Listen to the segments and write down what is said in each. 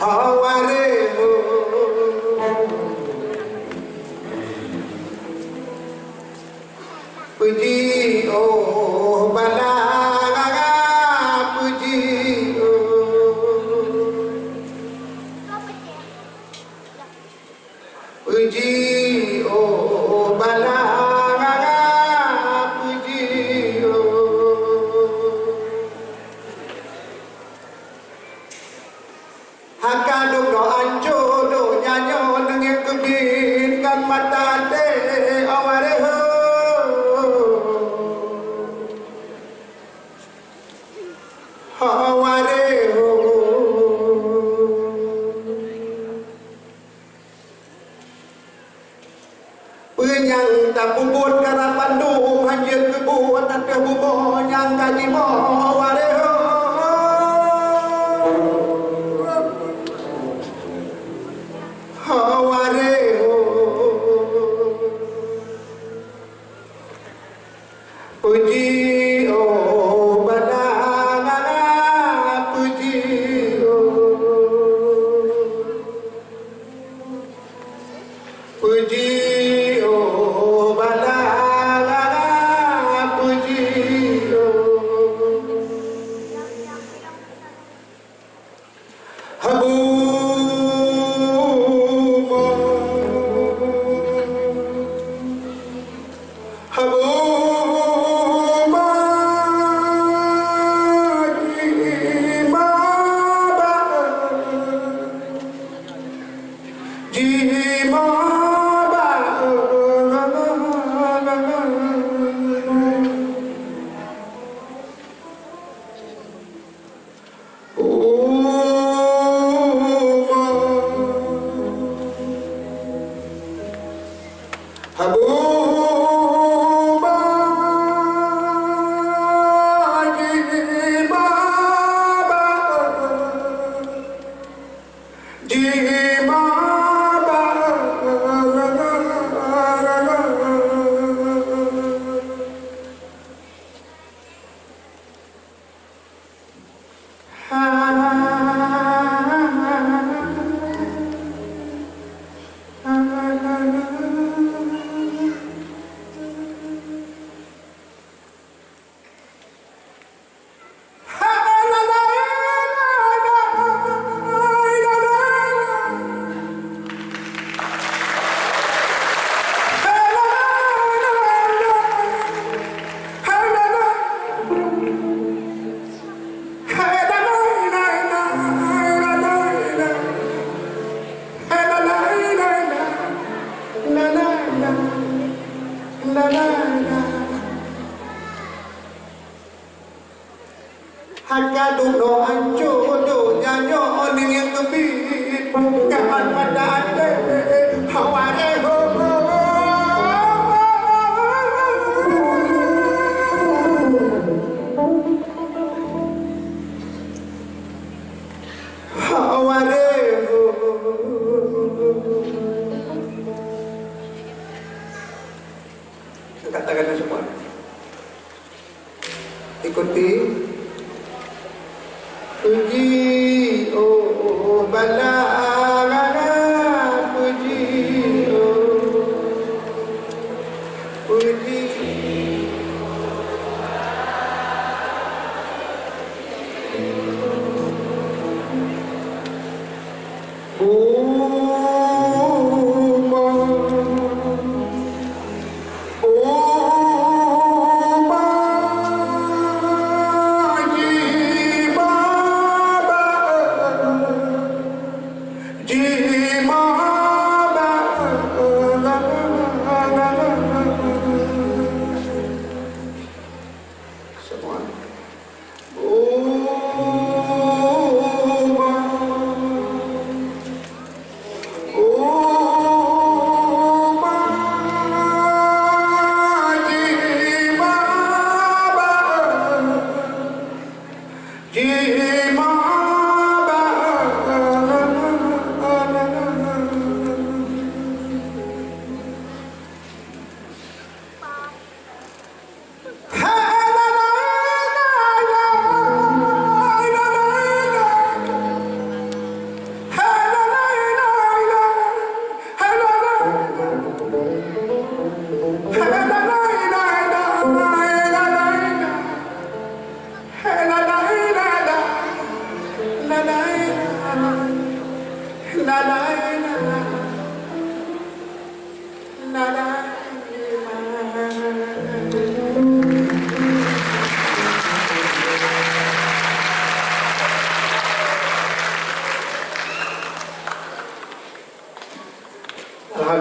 haware ho puji oh balaga puji puji oh balaga puji hakaduk do anjo do nyanyo nengek kebin kan mata de aware ho haware ho penyang tak bubut karapan do hanjir kebuat tak kebubo nyang kaji mo haware ho haware ho puji oh balaga puji puji oh balaga puji habu hakaduk do anjo do nyanyo nengek kebin kapan pada ade haware ho haware ho katakan semua ikuti puji oh balaga puji oh puji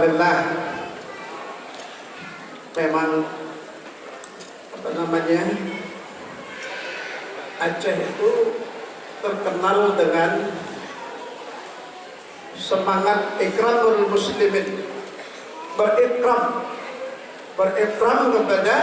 alhamdulillah memang apa namanya, Aceh itu terkenal dengan semangat ikramul muslimin, berikram kepada